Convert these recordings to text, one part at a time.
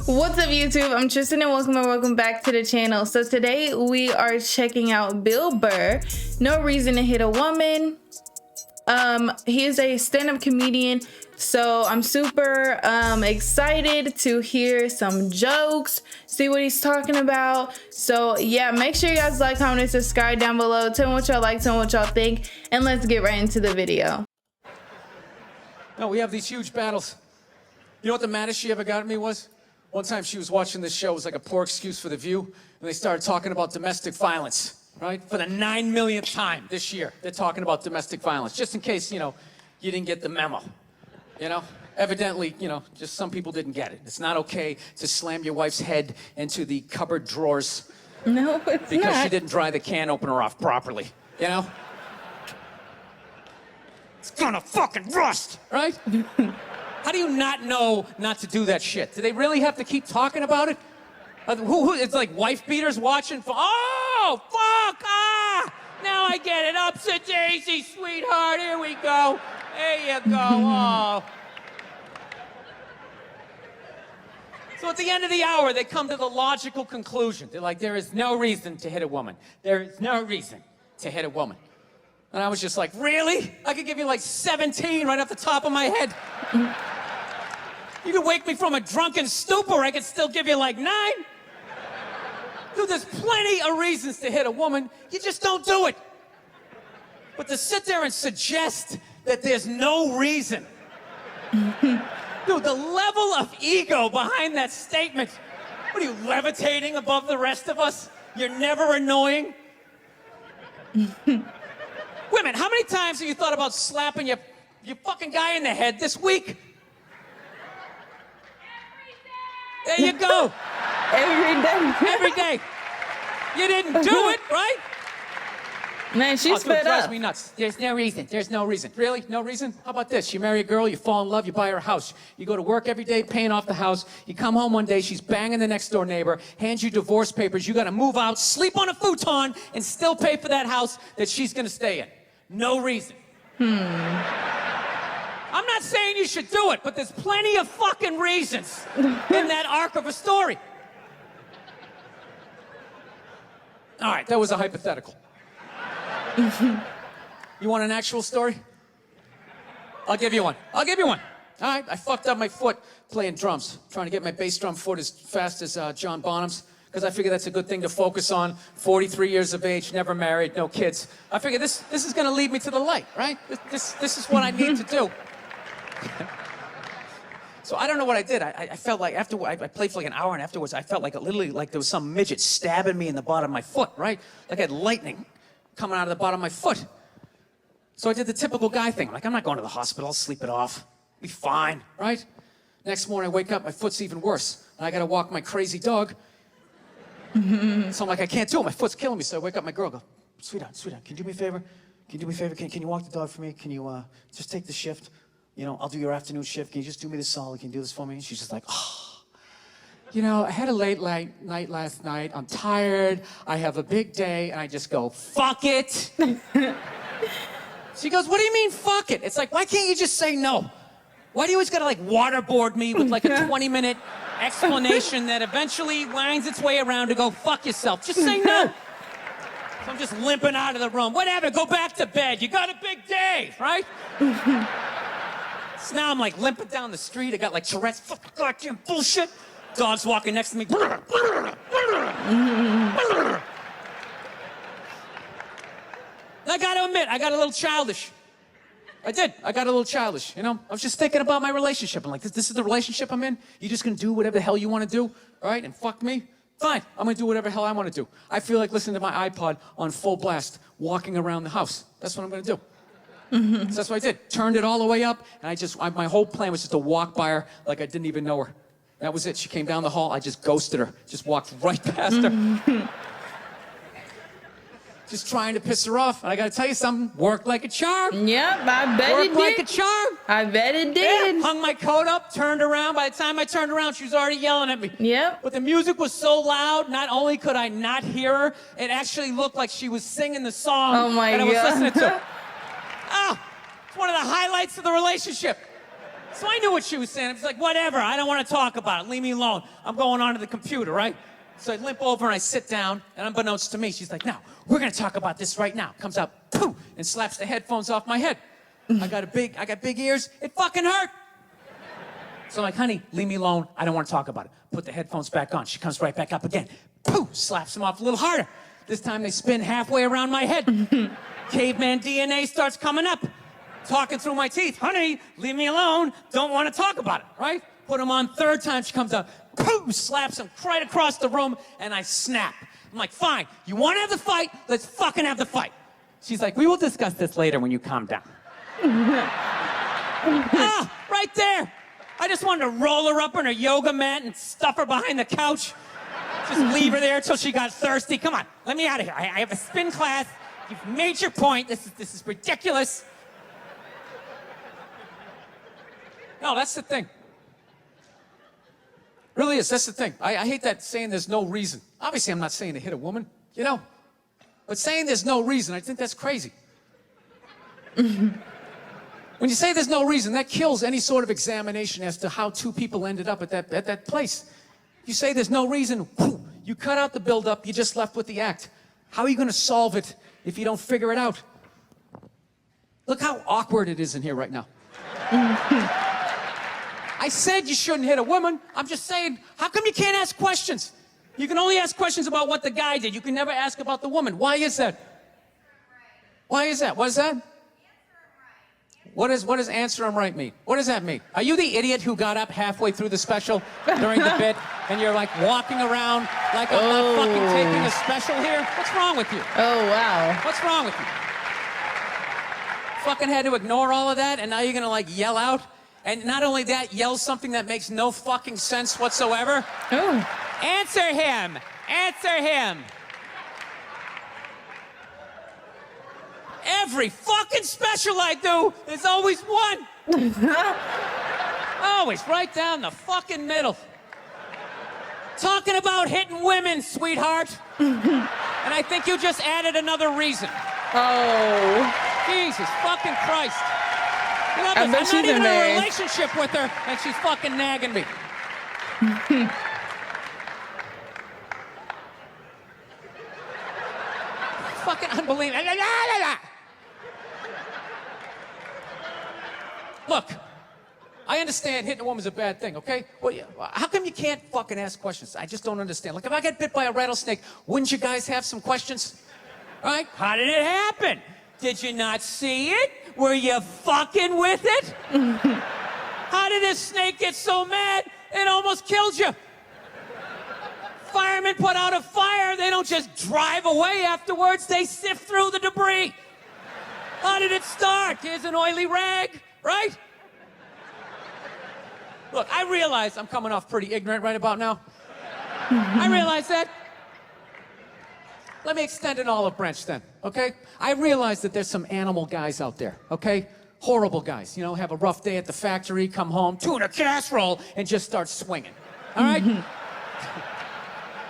What's up, YouTube? I'm Tristan and welcome back to the channel. So today we are checking out Bill Burr, No Reason to Hit a Woman. He is a stand-up comedian, so I'm super excited to hear some jokes, see what he's talking about. So yeah, make sure you guys like, comment, and subscribe down below. Tell me what y'all like, tell me what y'all think, and let's get right into the video. No, we have these huge battles. You know what the maddest she ever got at me was? One time she was watching this show, it was like a poor excuse for The View, and they started talking about domestic violence, right? For the 9 millionth time this year, they're talking about domestic violence, just in case, you didn't get the memo, Evidently, just some people didn't get it. It's not okay to slam your wife's head into the cupboard drawers. No, it's because not. She didn't dry the can opener off properly, It's gonna fucking rust, right? How do you not know not to do that shit? Do they really have to keep talking about it? It's like wife beaters watching for, oh, fuck, now I get it. Upset daisy, sweetheart, here we go. There you go, oh. So at the end of the hour, they come to the logical conclusion. They're like, there is no reason to hit a woman. There is no reason to hit a woman. And I was just like, really? I could give you like 17 right off the top of my head. You could wake me from a drunken stupor, I could still give you like 9. Dude, there's plenty of reasons to hit a woman, you just don't do it. But to sit there and suggest that there's no reason. Dude, the level of ego behind that statement. What are you, levitating above the rest of us? You're never annoying? Women, how many times have you thought about slapping your fucking guy in the head this week? There you go. Every day. Every day. You didn't do it, right? Man, she's fed drives up. me nuts. There's no reason. There's no reason. Really? No reason? How about this? You marry a girl, you fall in love, you buy her a house. You go to work every day paying off the house. You come home one day, she's banging the next door neighbor, hands you divorce papers. You got to move out, sleep on a futon, and still pay for that house that she's going to stay in. No reason. I'm not saying you should do it, but there's plenty of fucking reasons in that arc of a story. All right, that was a hypothetical. You want an actual story? I'll give you one. All right, I fucked up my foot playing drums, trying to get my bass drum foot as fast as John Bonham's, because I figure that's a good thing to focus on. 43 years of age, never married, no kids. I figure this is going to lead me to the light, right? This is what I need to do. So I don't know what I did. I felt like after I played for like an hour, and afterwards I felt like literally like there was some midget stabbing me in the bottom of my foot, right? Like I had lightning coming out of the bottom of my foot. So I did the typical guy thing. Like, I'm not going to the hospital. I'll sleep it off. Be fine, right? Next morning I wake up, my foot's even worse. And I got to walk my crazy dog. So I'm like, I can't do it. My foot's killing me. So I wake up my girl, go, sweetheart, can you do me a favor? Can you walk the dog for me? Can you just take the shift? I'll do your afternoon shift. Can you just do me this solid? Can you do this for me? And she's just like, oh, I had a late night last night. I'm tired. I have a big day. And I just go, fuck it. She goes, what do you mean, fuck it? It's like, why can't you just say no? Why do you always gotta like waterboard me with like a 20-minute explanation that eventually winds its way around to go, fuck yourself. Just say no. So I'm just limping out of the room. Whatever, go back to bed. You got a big day, right? So now I'm like limping down the street. I got like Tourette's, fucking goddamn bullshit. Dog's walking next to me. I gotta admit, I got a little childish. I did. I got a little childish, I was just thinking about my relationship. I'm like, this is the relationship I'm in? You just gonna do whatever the hell you wanna do, all right, and fuck me? Fine, I'm gonna do whatever the hell I wanna do. I feel like listening to my iPod on full blast, walking around the house. That's what I'm gonna do. So that's what I did. Turned it all the way up, and my whole plan was just to walk by her like I didn't even know her. That was it. She came down the hall, I just ghosted her. Just walked right past her. Just trying to piss her off. And I gotta tell you something, worked like a charm. Yep, I bet it did. Worked like a charm. I bet it did. Yeah, hung my coat up, turned around. By the time I turned around, she was already yelling at me. Yep. But the music was so loud, not only could I not hear her, it actually looked like she was singing the song that I was listening to. Oh, it's one of the highlights of the relationship. So I knew what she was saying. I was like, whatever, I don't want to talk about it. Leave me alone. I'm going onto the computer, right? So I limp over and I sit down, and unbeknownst to me, she's like, now, we're going to talk about this right now. Comes out, poof, and slaps the headphones off my head. I got big ears. It fucking hurt. So I'm like, honey, leave me alone. I don't want to talk about it. Put the headphones back on. She comes right back up again. Poof, slaps them off a little harder. This time they spin halfway around my head. Caveman DNA starts coming up. Talking through my teeth. Honey, leave me alone. Don't want to talk about it, right? Put them on third time. She comes up. Poof, slaps him right across the room, and I snap. I'm like, fine. You want to have the fight? Let's fucking have the fight. She's like, we will discuss this later when you calm down. Right there. I just wanted to roll her up on her yoga mat and stuff her behind the couch. Just leave her there until she got thirsty. Come on, let me out of here. I have a spin class. You've made your point. This is ridiculous. No, that's the thing. Really is, that's the thing. I hate that saying there's no reason. Obviously, I'm not saying to hit a woman, you know? But saying there's no reason, I think that's crazy. When you say there's no reason, that kills any sort of examination as to how two people ended up at that place. You say there's no reason, whew, you cut out the build-up, you're just left with the act. How are you going to solve it if you don't figure it out? Look how awkward it is in here right now. I said you shouldn't hit a woman. I'm just saying, how come you can't ask questions? You can only ask questions about what the guy did. You can never ask about the woman. Why is that? Why is that? What is that? What does answer him right mean? What does that mean? Are you the idiot who got up halfway through the special during the bit and you're like walking around like I'm not fucking taping a special here? What's wrong with you? Oh, wow. What's wrong with you? Fucking had to ignore all of that and now you're gonna like yell out? And not only that, yell something that makes no fucking sense whatsoever? Oh. Answer him! Answer him! Every fucking special I do, there's always one. Always right down the fucking middle. Talking about hitting women, sweetheart. And I think you just added another reason. Oh. Jesus fucking Christ. You know, I bet I'm she's not even in a embarrassed. relationship with her, and she's fucking nagging me. Fucking unbelievable. Look, I understand hitting a woman's a bad thing, okay? Well, how come you can't fucking ask questions? I just don't understand. Like, if I get bit by a rattlesnake, wouldn't you guys have some questions? Right? How did it happen? Did you not see it? Were you fucking with it? How did this snake get so mad it almost killed you? Firemen put out a fire, they don't just drive away afterwards, they sift through the debris. How did it start? Here's an oily rag, right? Look, I realize I'm coming off pretty ignorant right about now. I realize that. Let me extend an olive branch then, okay? I realize that there's some animal guys out there, okay? Horrible guys, you know, have a rough day at the factory, come home, tuna casserole, and just start swinging, all right?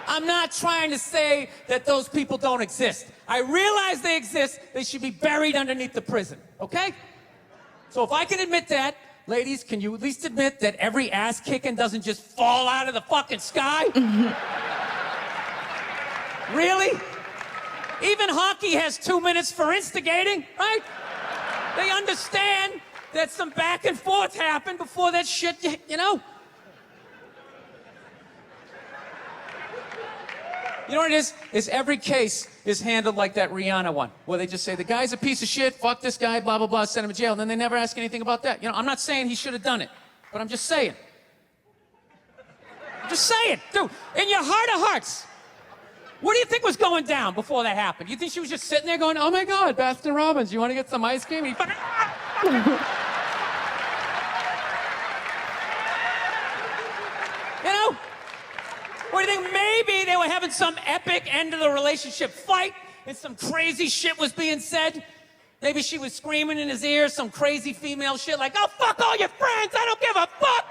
I'm not trying to say that those people don't exist. I realize they exist. They should be buried underneath the prison, okay? So if I can admit that, ladies, can you at least admit that every ass kicking doesn't just fall out of the fucking sky? Really? Even hockey has 2 minutes for instigating, right? They understand that some back and forth happened before that shit, you know? You know what it is every case is handled like that Rihanna one, where they just say, the guy's a piece of shit, fuck this guy, blah, blah, blah, send him to jail, and then they never ask anything about that. You know, I'm not saying he should have done it, but I'm just saying. I'm just saying, dude, in your heart of hearts, what do you think was going down before that happened? You think she was just sitting there going, oh my God, Baskin Robbins, you want to get some ice cream? And he fucking... You know? Or do you think maybe they were having some epic end of the relationship fight and some crazy shit was being said? Maybe she was screaming in his ear some crazy female shit like, oh, fuck all your friends, I don't give a fuck!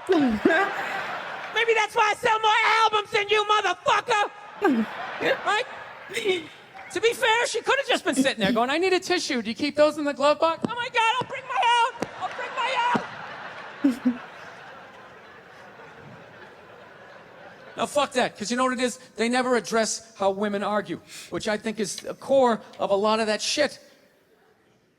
Maybe that's why I sell more albums than you, motherfucker! Right? To be fair, she could have just been sitting there going, I need a tissue. Do you keep those in the glove box? Oh my God, I'll bring my out! I'll bring my out! No, fuck that, because you know what it is? They never address how women argue, which I think is the core of a lot of that shit.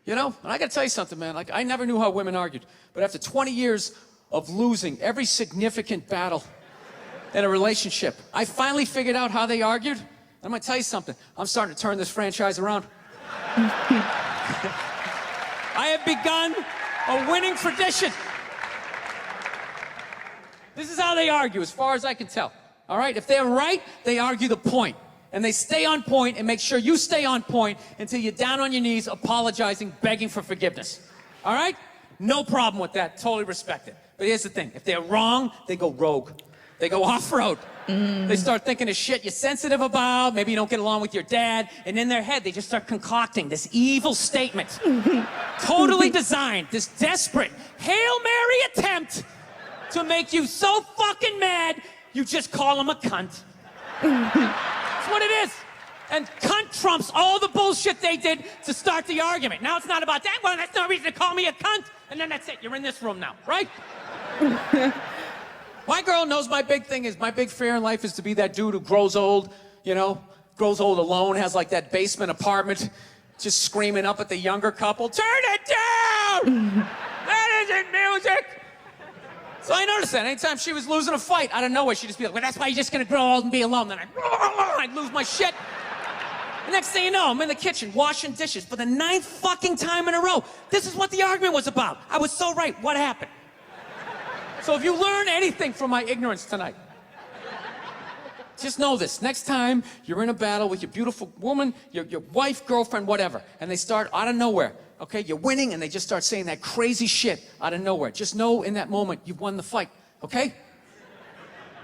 You know? And I gotta tell you something, man. Like, I never knew how women argued. But after 20 years of losing every significant battle in a relationship, I finally figured out how they argued. I'm gonna tell you something. I'm starting to turn this franchise around. I have begun a winning tradition. This is how they argue, as far as I can tell. All right? If they're right, they argue the point. And they stay on point and make sure you stay on point until you're down on your knees, apologizing, begging for forgiveness. All right? No problem with that. Totally respect it. But here's the thing. If they're wrong, they go rogue. They go off-road. They start thinking of shit you're sensitive about. Maybe you don't get along with your dad. And in their head, they just start concocting this evil statement. Totally designed, this desperate Hail Mary attempt to make you so fucking mad, you just call him a cunt. That's what it is. And cunt trumps all the bullshit they did to start the argument. Now it's not about that. Well, that's no reason to call me a cunt. And then that's it. You're in this room now, right? My girl knows my big thing is, my big fear in life is to be that dude who grows old, you know, grows old alone, has like that basement apartment, just screaming up at the younger couple, turn it down! That isn't music! So I noticed that anytime she was losing a fight, out of nowhere, she'd just be like, well, that's why you're just gonna grow old and be alone. Then I'd lose my shit. The next thing you know, I'm in the kitchen washing dishes for the 9th fucking time in a row. This is what the argument was about. I was so right. What happened? So if you learn anything from my ignorance tonight, just know this. Next time you're in a battle with your beautiful woman, your wife, girlfriend, whatever, and they start out of nowhere, okay? You're winning, and they just start saying that crazy shit out of nowhere. Just know in that moment you've won the fight, okay?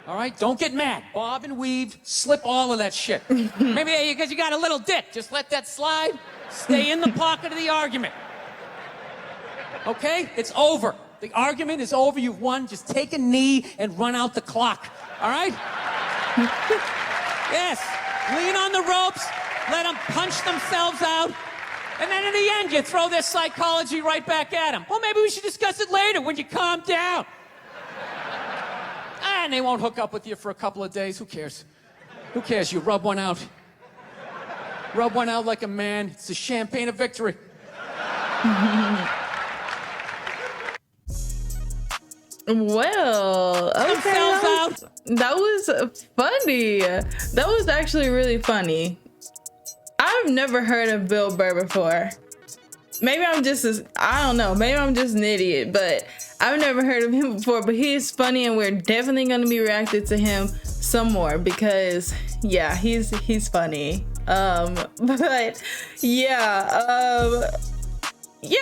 All right? Don't get mad. Bob and weave, slip all of that shit. Maybe because you got a little dick. Just let that slide. Stay in the pocket of the argument. Okay? It's over. The argument is over. You've won. Just take a knee and run out the clock. All right? Yes. Lean on the ropes. Let them punch themselves out. And then in the end, you throw their psychology right back at them. Well, maybe we should discuss it later when you calm down. And they won't hook up with you for a couple of days. Who cares? Who cares? You rub one out. Rub one out like a man. It's the champagne of victory. Well, okay. That was funny. That was actually really funny. I've never heard of Bill Burr before. Maybe I'm just I don't know. Maybe I'm just an idiot, but I've never heard of him before. But he is funny, and we're definitely going to be reacting to him some more because, yeah, he's funny. But yeah, yeah.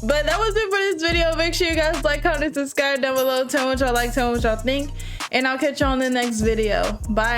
But that was it for this video. Make sure you guys like, comment, subscribe down below. Tell me what y'all like, tell me what y'all think, and I'll catch you on the next video. Bye.